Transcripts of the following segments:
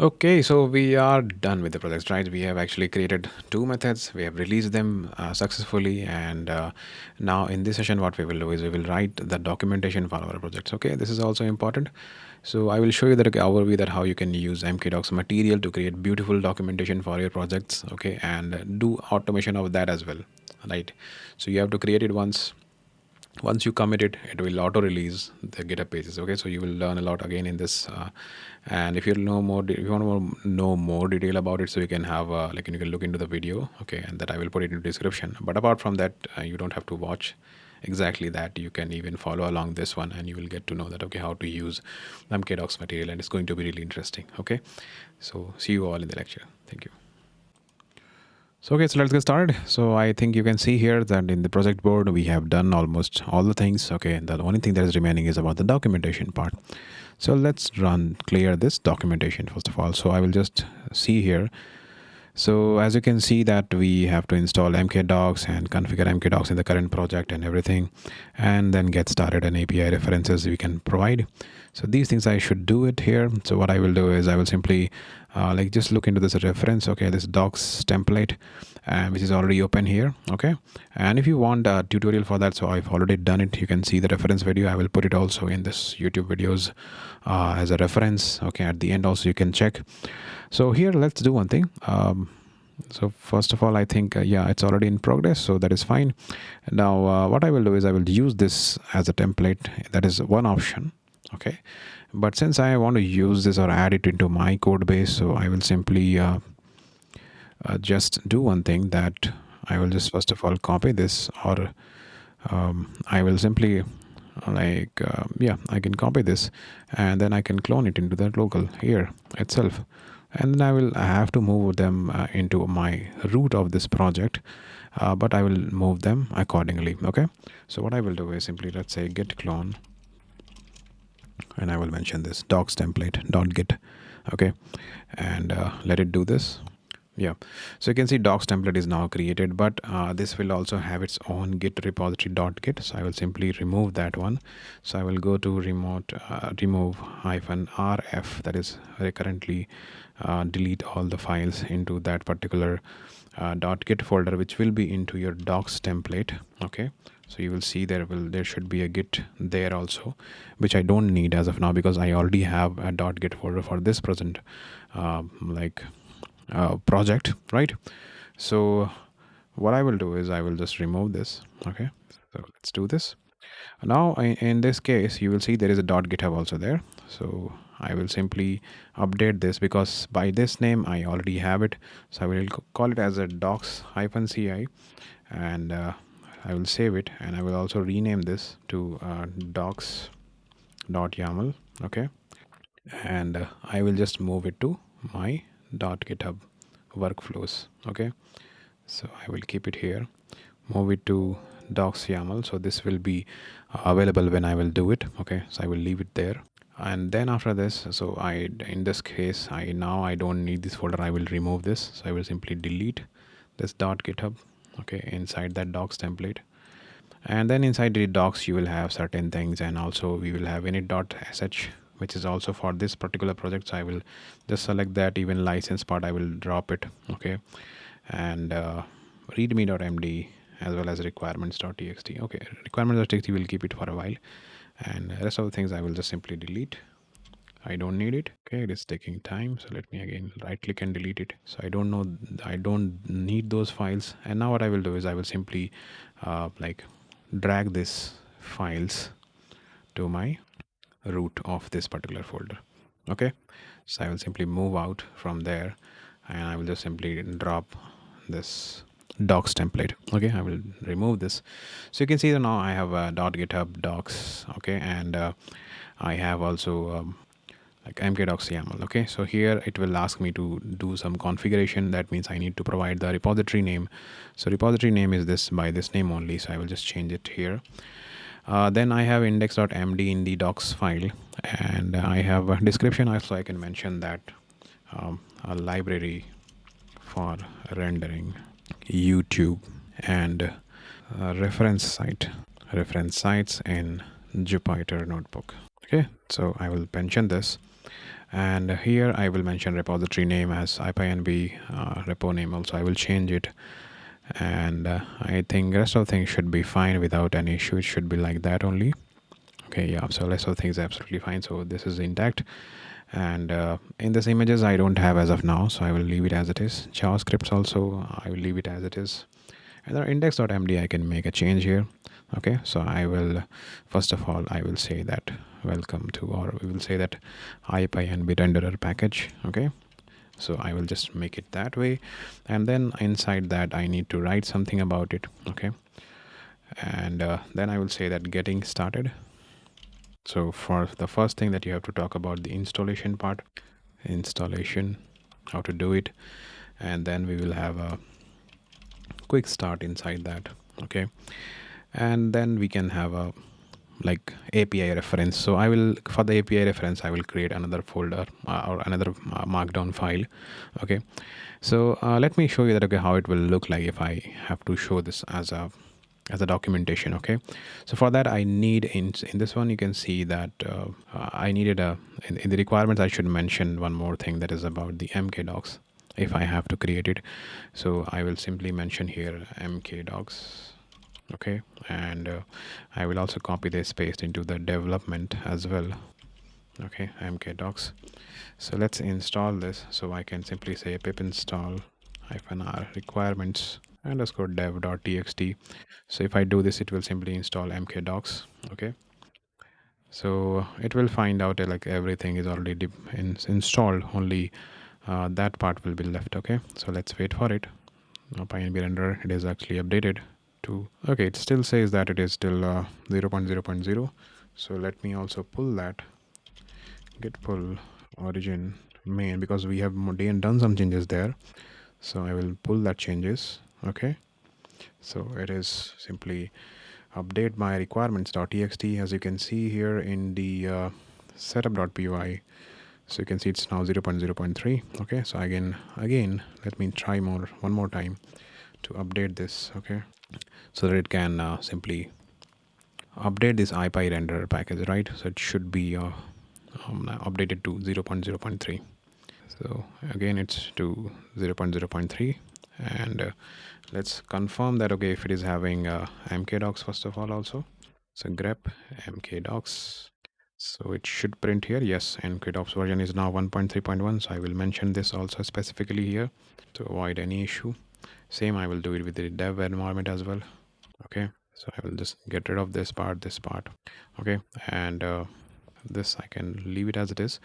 Okay, so we are done with the projects, right? We have actually created two methods. We have released them successfully, and now in this session, what we will do is we will write the documentation for our projects. Okay, this is also important. So I will show you that overview that how you can use mkdocs-material to create beautiful documentation for your projects. Okay, and do automation of that as well, right? So you have to create it once you commit it, it will auto release the GitHub pages. Okay, so you will learn a lot again in this, and if you know more if you want to know more detail about it, so you can have like you can look into the video. Okay, and that I will put it in the description. But apart from that, you don't have to watch exactly that. You can even follow along this one, and you will get to know that okay, how to use mkdocs material, and it's going to be really interesting. Okay, so see you all in the lecture. Thank you. So okay, so let's get started. So I think you can see here that in the project board we have done almost all the things. Okay, the only thing that is remaining is about the documentation part. So let's clear this documentation first of all. So I will just see here. So as you can see that we have to install mkdocs and configure mkdocs in the current project and everything, and then get started and API references we can provide. So these things I should do it here. So what I will do is I will simply like just look into this reference. Okay, this docs template, which is already open here. Okay, and if you want a tutorial for that, so I've already done it. You can see the reference video. I will put it also in this YouTube videos as a reference. Okay, at the end also you can check. So here let's do one thing. So first of all, I think yeah, it's already in progress, so that is fine. Now what I will do is I will use this as a template. That is one option. Okay, but since I want to use this or add it into my code base, so I will simply just do one thing, that I will just first of all copy this, or I will simply yeah, I can copy this, and then I can clone it into the local here itself, and then I have to move them into my root of this project, but I will move them accordingly. Okay, so what I will do is simply, let's say, git clone, and I will mention this docs template dot git. Okay, and let it do this. Yeah, so you can see docs template is now created, but this will also have its own git repository dot git. So I will simply remove that one. So I will go to remove hyphen rf, that is currently delete all the files into that particular .git folder, which will be into your docs template. Okay, so you will see there should be a git there also, which I don't need as of now because I already have a .git folder for this present project, right? So what I will do is I will just remove this. Okay, so let's do this. Now in this case you will see there is a .github also there. So I will simply update this because by this name I already have it. So I will call it as a docs-ci, and I will save it, and I will also rename this to docs.yaml. Okay, and I will just move it to my .github workflows. Okay, so I will keep it here, move it to docs YAML, so this will be available when I will do it. Okay, so I will leave it there, and then after this, so I in this case I don't need this folder. I will remove this, so I will simply delete this .github. Okay, inside that docs template, and then inside the docs you will have certain things, and also we will have init.sh, which is also for this particular project. So I will just select that. Even license part I will drop it. Okay, and readme.md as well as requirements.txt. Okay, requirements.txt will keep it for a while, and the rest of the things I will just simply delete. I don't need it. Okay, it is taking time, so let me again right click and delete it. So I don't need those files. And now what I will do is I will simply like drag this files to my root of this particular folder. Okay, so I will simply move out from there, and I will just simply drop this docs template. Okay, I will remove this. So you can see that now I have a .github docs. Okay, and I have also like mkdocs-yaml. Okay, so here it will ask me to do some configuration. That means I need to provide the repository name. So repository name is this, by this name only. So I will just change it here. Then I have index.md in the docs file, and I have a description also. I can mention that a library for rendering YouTube, and reference sites in Jupyter notebook. Okay, so I will mention this, And here I will mention repository name as ipynb, repo name also I will change it. And I think rest of things should be fine without any issue. It should be like that only. Okay, yeah, so rest of things absolutely fine. So this is intact. And in this images I don't have as of now, so I will leave it as it is. JavaScripts also I will leave it as it is. And our index.md I can make a change here. Okay, so I will, first of all I will say that welcome to, or we will say that ipynb renderer package. Okay, so I will just make it that way, and then inside that I need to write something about it. Okay, and then I will say that getting started. So for the first thing that you have to talk about the installation part, installation, how to do it, and then we will have a quick start inside that. Okay, and then we can have a like API reference. So I will, for the API reference I will create another folder or another markdown file. Okay, so let me show you that, okay, how it will look like if I have to show this as a documentation. Okay, so for that I need in this one you can see that I needed in the requirements I should mention one more thing, that is about the mkdocs if I have to create it. So I will simply mention here mkdocs. Okay, and I will also copy this paste into the development as well. Okay, mkdocs. So let's install this. So I can simply say pip install -r requirements underscore dev.txt. So if I do this, it will simply install mkdocs. Okay, so it will find out like everything is already installed, only that part will be left. Okay, so let's wait for it. Now pynb renderer, it is actually updated to, okay, it still says that it is still 0.0.0. so let me also pull that, git pull origin main, because we have done some changes there. So I will pull that changes. Okay, so it is simply update my requirements.txt, as you can see here in the setup.py. So you can see it's now 0.0.3. Okay, so again let me try one more time to update this. Okay, so that it can simply update this ipy renderer package, right? So it should be updated to 0.0.3. So again it's to 0.0.3, and let's confirm that, okay, if it is having mkdocs first of all also. So grep mkdocs, so it should print here, yes, mkdocs version is now 1.3.1. so I will mention this also specifically here to avoid any issue. Same I will do it with the dev environment as well. Okay, so I will just get rid of this part. Okay, and this I can leave it as it is.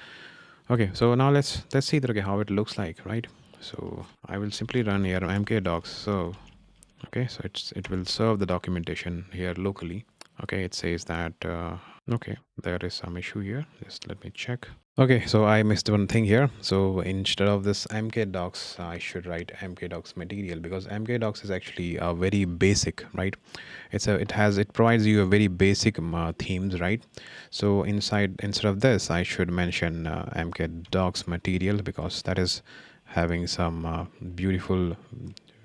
Okay, so now let's see that, okay, how it looks like, right? So I will simply run here mkdocs. So okay, so it will serve the documentation here locally. Okay, it says that okay, there is some issue here, just let me check. Okay, so I missed one thing here. So instead of this mkdocs, I should write mkdocs-material, because mkdocs is actually a very basic, right? It provides you a very basic themes, right? So instead of this, I should mention mkdocs-material, because that is having some beautiful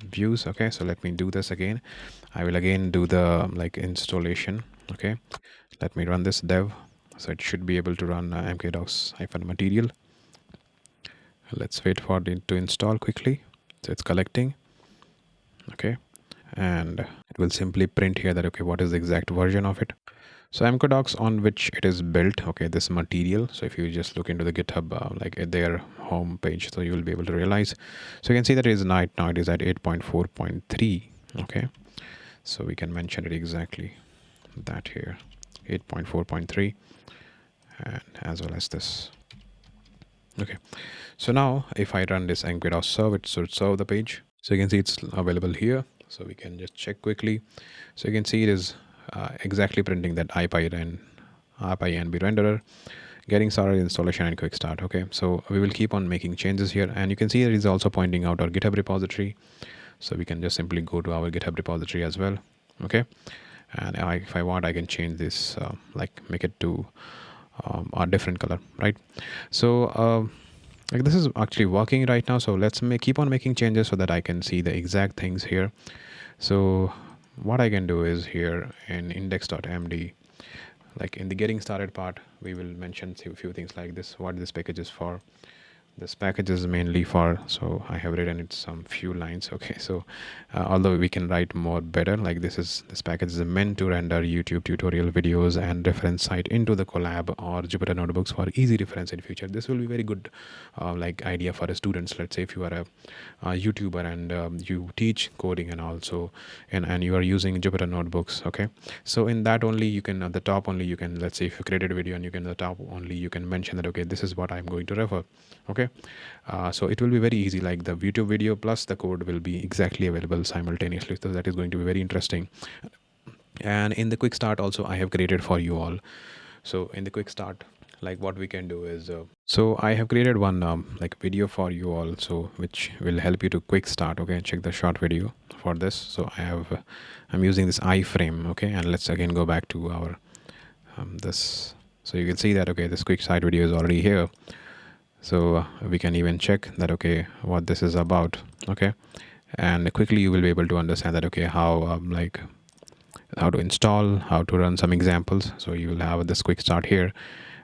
views. Okay, so let me do this again. I will again do the like installation. Okay, let me run this dev. So it should be able to run mkdocs-material. Let's wait for it to install quickly. So it's collecting. Okay, and it will simply print here that, okay, what is the exact version of it. So mkdocs on which it is built, okay, this material. So if you just look into the GitHub like at their home page, so you will be able to realize. So you can see that it is now it is at 8.4.3. okay, so we can mention it exactly that here, 8.4.3, and as well as this. Okay, so now if I run this mkdocs serve, it should serve the page. So you can see it's available here. So we can just check quickly. So you can see it is exactly printing that ipynb renderer, getting started, installation, and quick start. Okay, so we will keep on making changes here, and you can see it is also pointing out our GitHub repository. So we can just simply go to our GitHub repository as well. Okay, and if I want, I can change this, like make it to a different color, right? So like this is actually working right now. So let's keep on making changes so that I can see the exact things here. So what I can do is here in index.md, like in the getting started part, we will mention a few things like this, what this package is for. This package is mainly for, so I have written it some few lines. Okay, so although we can write more better, like this package is meant to render YouTube tutorial videos and reference site into the Colab or Jupyter notebooks for easy reference in future. This will be very good like idea for students. Let's say if you are a YouTuber and you teach coding and also and you are using Jupyter notebooks. Okay, so in that only you can at the top only you can, let's say if you created a video and you can at the top only you can mention that okay, this is what I'm going to refer. Okay, so it will be very easy, like the YouTube video plus the code will be exactly available simultaneously, so that is going to be very interesting. And in the quick start also I have created for you all. So in the quick start, like what we can do is so I have created one like video for you all, so which will help you to quick start. Okay, check the short video for this. So I'm using this iframe. Okay, and let's again go back to our this. So you can see that okay, this quick start video is already here. So we can even check that okay, what this is about. Okay, and quickly you will be able to understand that okay, how like how to install, how to run some examples. So you will have this quick start here.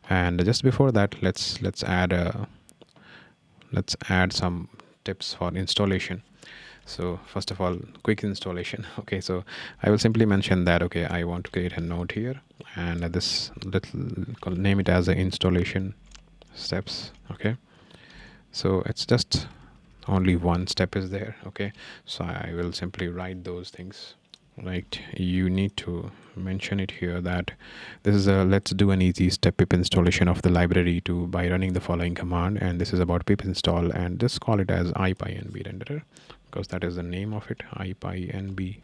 And just before that, let's add some tips for installation. So first of all, quick installation. Okay, so I will simply mention that okay, I want to create a node here, and this little name it as the installation steps. Okay, so it's just only one step is there. Okay, so I will simply write those things. Right, you need to mention it here that this is a let's do an easy step pip installation of the library to by running the following command, and this is about pip install, and just call it as ipynb renderer because that is the name of it, ipynb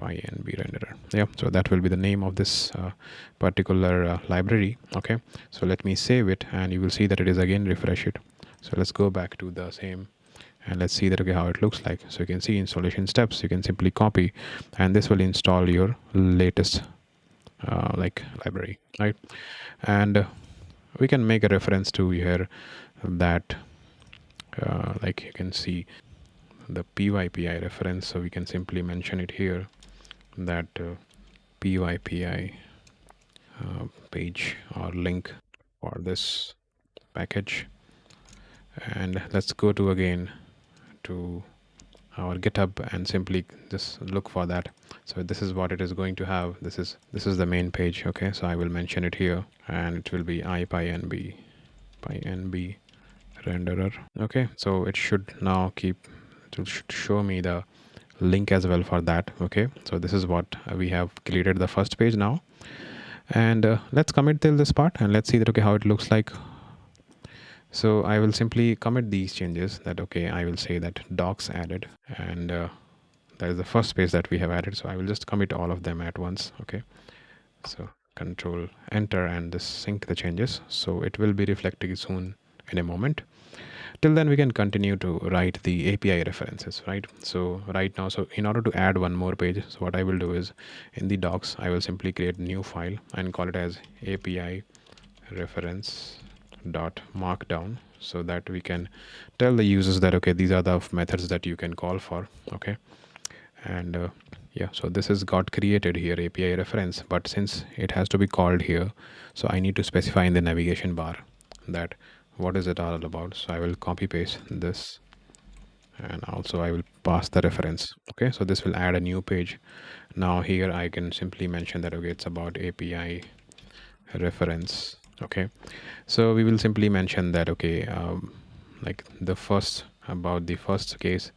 renderer. Yeah, so that will be the name of this particular library. Okay, so let me save it and you will see that it is again refresh it. So let's go back to the same and let's see that okay, how it looks like. So you can see installation steps, you can simply copy and this will install your latest like library, right? And we can make a reference to here that like you can see the pypi reference, so we can simply mention it here that pypi page or link for this package. And let's go to again to our GitHub and simply just look for that. So this is what it is going to have. This is the main page. Okay, so I will mention it here and it will be ipynb renderer. Okay, so it should now should show me the link as well for that. Okay, so this is what we have created the first page now, and let's commit till this part and let's see that okay, how it looks like. So I will simply commit these changes that okay, I will say that docs added, and that is the first page that we have added. So I will just commit all of them at once. Okay, so control enter and this sync the changes, so it will be reflecting soon in a moment. Till then we can continue to write the API references, right? So right now, so in order to add one more page, so what I will do is in the docs I will simply create a new file and call it as API reference dot markdown, so that we can tell the users that okay, these are the methods that you can call for. Okay, and yeah, so this has got created here API reference, but since it has to be called here, so I need to specify in the navigation bar that what is it all about. So I will copy paste this and also I will pass the reference. Okay, so this will add a new page. Now here I can simply mention that okay, it's about API reference. Okay, so we will simply mention that okay, like the first about the first case,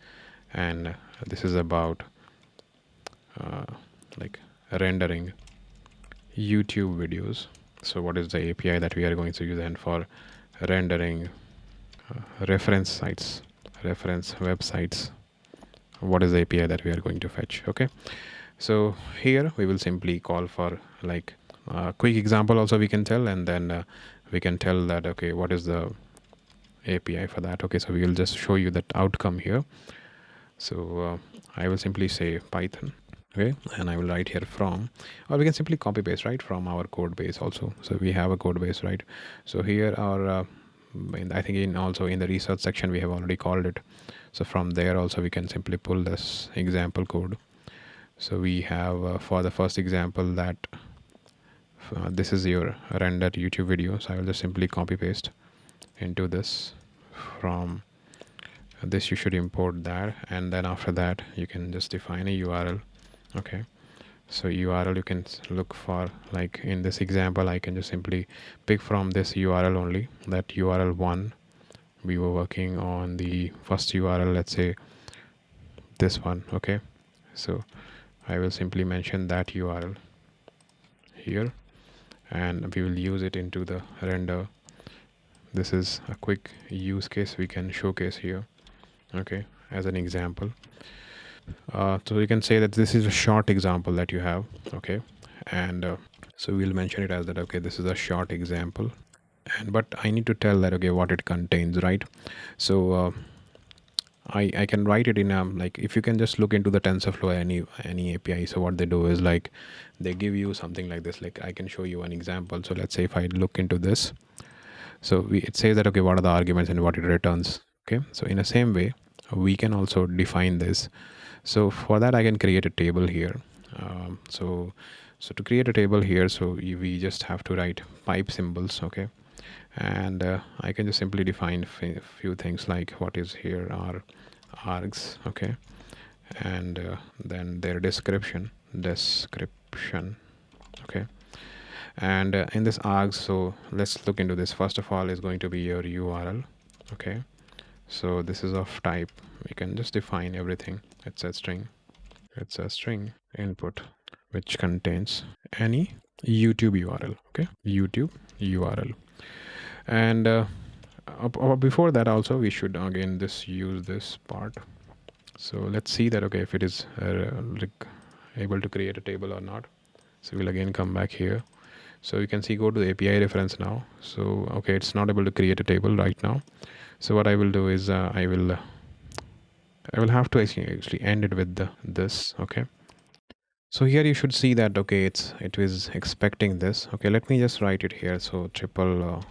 and this is about like rendering YouTube videos. So what is the API that we are going to use, and for rendering reference sites, reference websites, what is the API that we are going to fetch. Okay, so here we will simply call for like a quick example also we can tell, and then we can tell that okay, what is the API for that. Okay, so we will just show you that outcome here. So I will simply say Python. Okay, and I will write here from, or we can simply copy paste right from our code base also. So we have a code base, right? So here our I think also in the research section we have already called it. So from there also we can simply pull this example code. So we have for the first example that this is your rendered YouTube video, so I will just simply copy paste into this. From this you should import that, and then after that you can just define a URL. Okay, so URL you can look for, like in this example I can just simply pick from this URL only, that URL1. We were working on the first URL, let's say this one. Okay, so I will simply mention that URL here, and we will use it into the render. This is a quick use case we can showcase here, okay, as an example. So you can say that this is a short example that you have, okay, and so we'll mention it as that, okay, this is a short example, and but I need to tell that, okay, what it contains, right? So I can write it in like, if you can just look into the TensorFlow any API. So what they do is, like, they give you something like this. Like, I can show you an example. So let's say if I look into this, so it says that, okay, what are the arguments and what it returns. Okay, so in the same way we can also define this. So for that I can create a table here. So to create a table here, so we just have to write pipe symbols. Okay, and I can just simply define few things, like what is here are args. Okay, and then their description. Okay, and in this args, so let's look into this. First of all is going to be your URL. Okay, so this is of type, we can just define everything. It's a string input which contains any YouTube URL. Okay, YouTube URL. And before that also we should again use this part. So let's see that, okay, if it is like able to create a table or not. So we'll again come back here. So you can see, go to the API reference now. So okay, it's not able to create a table right now. So what I will do is I will have to actually end it with this. Okay, so here you should see that, okay, it is expecting this. Okay, let me just write it here. So triple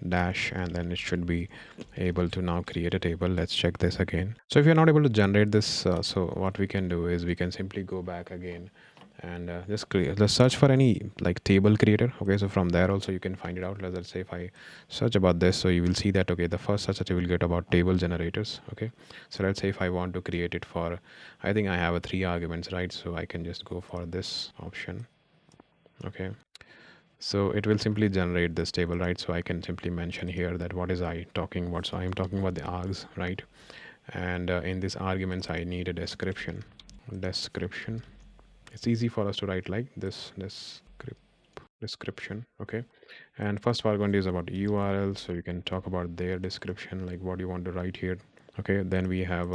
dash, and then it should be able to now create a table. Let's check this again. So if you're not able to generate this, so what we can do is we can simply go back again and just search for any like table creator. Okay, so from there also you can find it out. Let's say if I search about this, so you will see that, okay, the first search that you will get about table generators. Okay, so let's say if I want to create it for, I think I have a 3 arguments, right? So I can just go for this option. Okay, so it will simply generate this table, right? So I can simply mention here that what is I talking about. So I am talking about the args, right? And in this arguments I need a description. It's easy for us to write like this description. Okay, and first argument is about URL, so you can talk about their description, like what you want to write here. Okay, then we have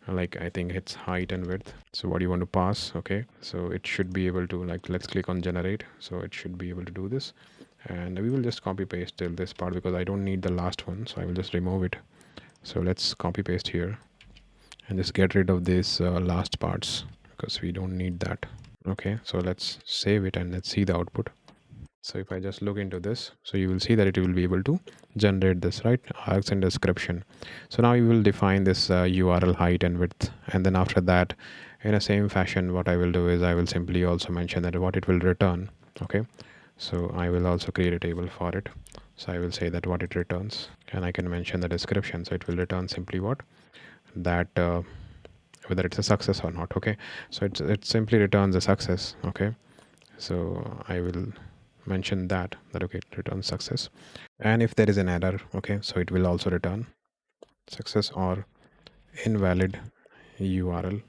like, I think it's height and width. So what do you want to pass? Okay, so it should be able to, like, let's click on generate. So it should be able to do this, and we will just copy paste till this part because I don't need the last one, so I will just remove it. So let's copy paste here and just get rid of these last parts because we don't need that. Okay, so let's save it and let's see the output. So if I just look into this, so you will see that it will be able to generate this, right? Args and description. So now you will define this URL height and width, and then after that, in the same fashion, what I will do is I will simply also mention that what it will return. Okay, so I will also create a table for it. So I will say that what it returns, and I can mention the description. So it will return simply what, that whether it's a success or not. Okay, so it simply returns a success. Okay, so I will mention that okay, it returns success. And if there is an error, okay, so it will also return success or invalid URL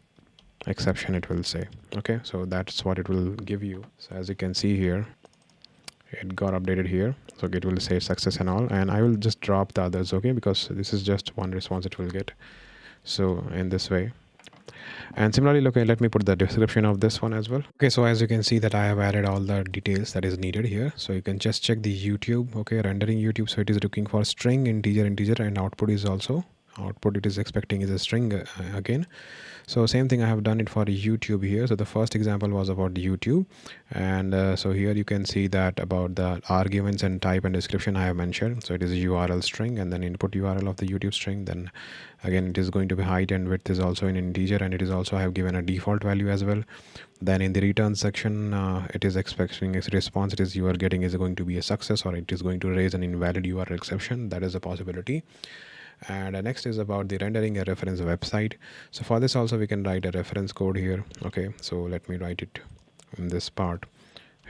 exception, it will say. Okay, so that's what it will give you. So as you can see here, it got updated here, so it will say success and all, and I will just drop the others. Okay, because this is just one response it will get. So in this way, and similarly, okay, let me put the description of this one as well. Okay, so as you can see that I have added all the details that is needed here. So you can just check the YouTube, okay, rendering YouTube. So it is looking for string, integer, and output is also output it is expecting is a string again. So same thing I have done it for YouTube here. So the first example was about YouTube, and so here you can see that about the arguments and type and description I have mentioned. So it is a URL string and then input URL of the YouTube string. Then again it is going to be height and width is also in integer, and it is also I have given a default value as well. Then in the return section it is expecting its response it is you are getting is going to be a success, or it is going to raise an invalid URL exception. That is a possibility. And next is about the rendering a reference website. So for this also we can write a reference code here. Okay, so let me write it in this part.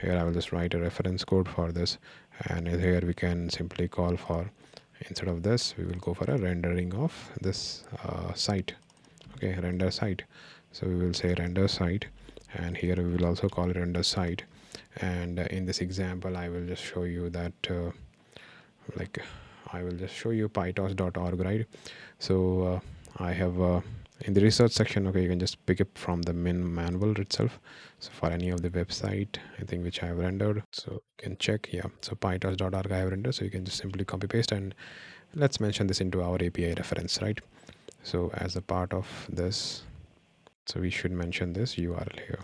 Here I will just write a reference code for this, and here we can simply call for, instead of this we will go for a rendering of this site. Okay, render site. So we will say render site, and here we will also call it render site. And in this example I will just show you that like I will just show you pytos.org, right? So I have in the research section, okay, you can just pick up from the manual itself. So for any of the website I think which I have rendered, so you can check. Yeah, so pytos.org I have rendered, so you can just simply copy paste and let's mention this into our API reference, right? So as a part of this, so we should mention this URL here,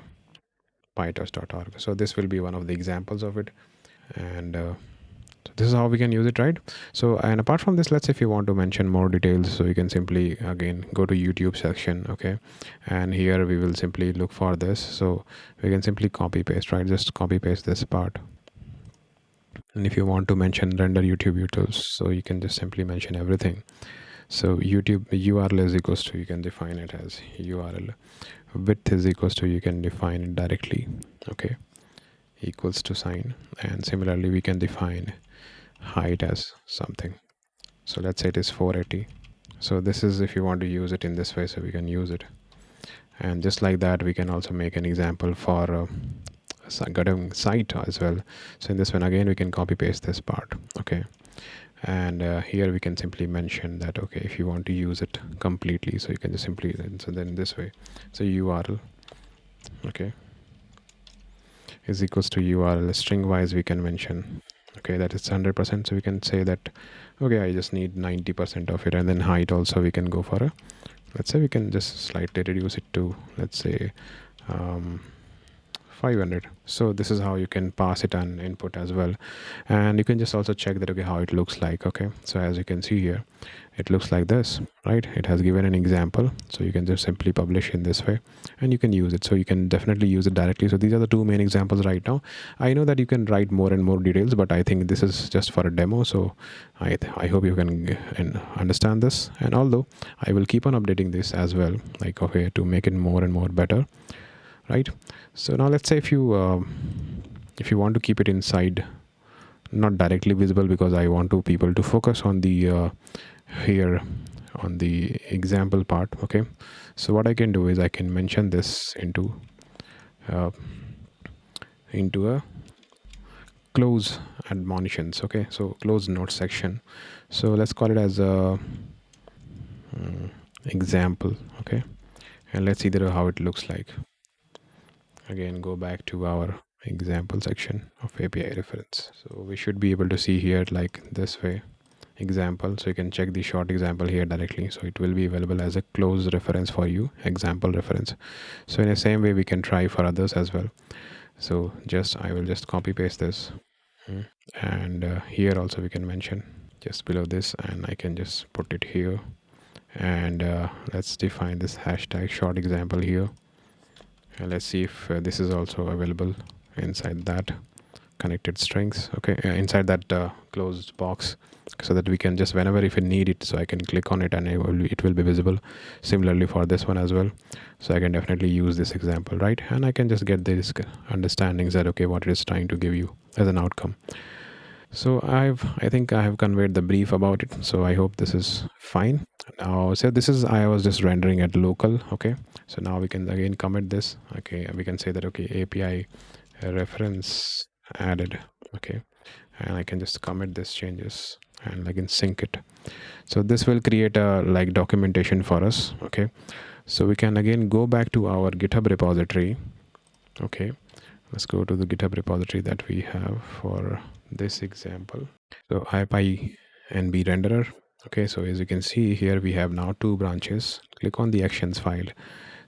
pytos.org. So this will be one of the examples of it. And so this is how we can use it, right? So and apart from this, let's say if you want to mention more details, so you can simply again go to YouTube section. Okay, and here we will simply look for this. So we can simply copy paste, right? Just copy paste this part. And if you want to mention render YouTube utils, so you can just simply mention everything. So YouTube URL is equals to, you can define it as URL. Width is equals to, you can define it directly. Okay, equals to sign. And similarly we can define height as something. So let's say it is 480. So this is if you want to use it in this way, so we can use it. And just like that we can also make an example for getting site as well. So in this one again we can copy paste this part. Okay, and here we can simply mention that, okay, if you want to use it completely, so you can just simply, so then this way, so URL, okay, is equals to URL string wise we can mention, okay, that is 100%. So we can say that, okay, I just need 90% of it. And then height also we can go for a, let's say we can just slightly reduce it to, let's say 500. So this is how you can pass it an input as well. And you can just also check that, okay, how it looks like. Okay, so as you can see here, it looks like this, right? It has given an example, so you can just simply publish in this way and you can use it. So you can definitely use it directly. So these are the two main examples right now. I know that you can write more and more details, but I think this is just for a demo. So I hope you can understand this, and although I will keep on updating this as well, like, okay, to make it more and more better, right? So now let's say if you want to keep it inside, not directly visible, because I want to people to focus on the here on the example part. Okay, so what I can do is I can mention this into a close admonitions. Okay, so close note section. So let's call it as a example. Okay, and let's see there how it looks like. Again, go back to our example section of API reference. So we should be able to see here like this way, example. So you can check the short example here directly. So it will be available as a close reference for you, example reference. So in the same way we can try for others as well. So I will just copy paste this. And here also we can mention just below this, and I can just put it here. And let's define this hashtag short example here. And let's see if this is also available inside that connected strings. Okay, inside that closed box, so that we can just, whenever if we need it, so I can click on it and it will be visible. Similarly for this one as well, so I can definitely use this example, right? And I can just get this understandings that, okay, what it is trying to give you as an outcome. So I think I have conveyed the brief about it. So I hope this is fine. Now, so this is, I was just rendering at local. Okay, so now we can again commit this. Okay, we can say that, okay, API reference added. Okay, and I can just commit this changes and I can sync it. So this will create a like documentation for us. Okay, so we can again go back to our GitHub repository. Okay, let's go to the GitHub repository that we have for this example. So IPy NB renderer. Okay, so as you can see here, we have now two branches. Click on the actions file.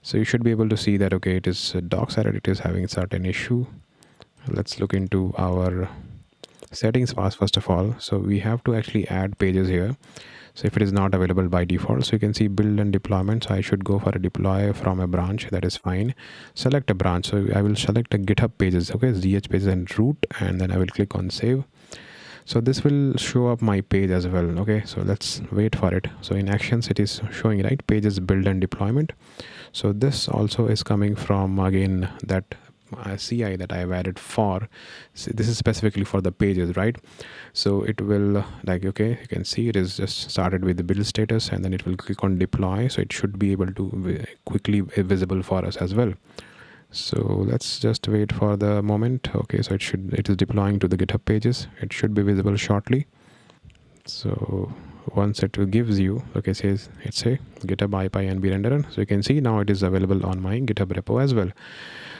So you should be able to see that, okay, it is docs error, it is having certain issue. Let's look into our settings first of all. So we have to actually add pages here. So if it is not available by default, so you can see build and deployment. So I should go for a deploy from a branch. That is fine. Select a branch. So I will select a GitHub pages, okay, ZH pages and root, and then I will click on save. So this will show up my page as well. Okay, so let's wait for it. So in actions it is showing, right, pages build and deployment. So this also is coming from, again, that CI that I have added for. So this is specifically for the pages, right? So it will like, okay, you can see it is just started with the build status, and then it will click on deploy. So it should be able to quickly visible for us as well. So let's just wait for the moment. Okay, so it is deploying to the GitHub pages. It should be visible shortly. So once it gives you, okay, says it's a GitHub pypy renderer. So you can see now it is available on my GitHub repo as well.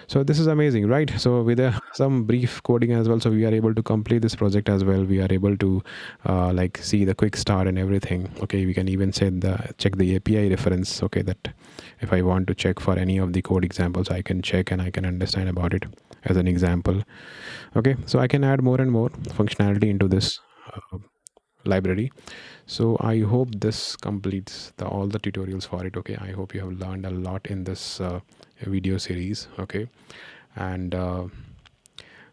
So this is amazing, right? So with some brief coding as well, so we are able to complete this project as well. We are able to like see the quick start and everything. Okay, we can even check the API reference. Okay, that if I want to check for any of the code examples, I can check and I can understand about it as an example. Okay, so I can add more and more functionality into this library. So I hope this completes all the tutorials for it. Okay, I hope you have learned a lot in this video series. Okay, and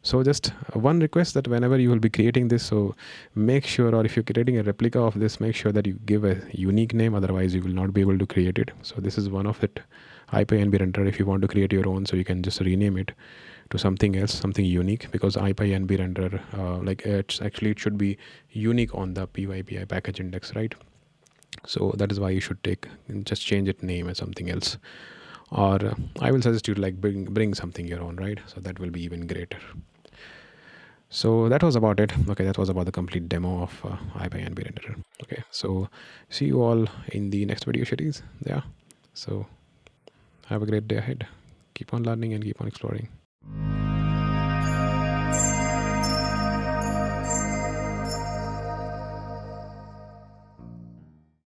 so just one request, that whenever you will be creating this, so make sure, or if you're creating a replica of this, make sure that you give a unique name, otherwise you will not be able to create it. So this is one of it, IPynb renderer. If you want to create your own, so you can just rename it to something else, something unique, because IPynb renderer, like it's actually, it should be unique on the pypi package index, right? So that is why you should just change it name as something else, or I will suggest you to like bring something your own, right? So that will be even greater. So that was about it. Okay, that was about the complete demo of IPynb renderer. Okay, so see you all in the next video series. Yeah, so have a great day ahead. Keep on learning and keep on exploring.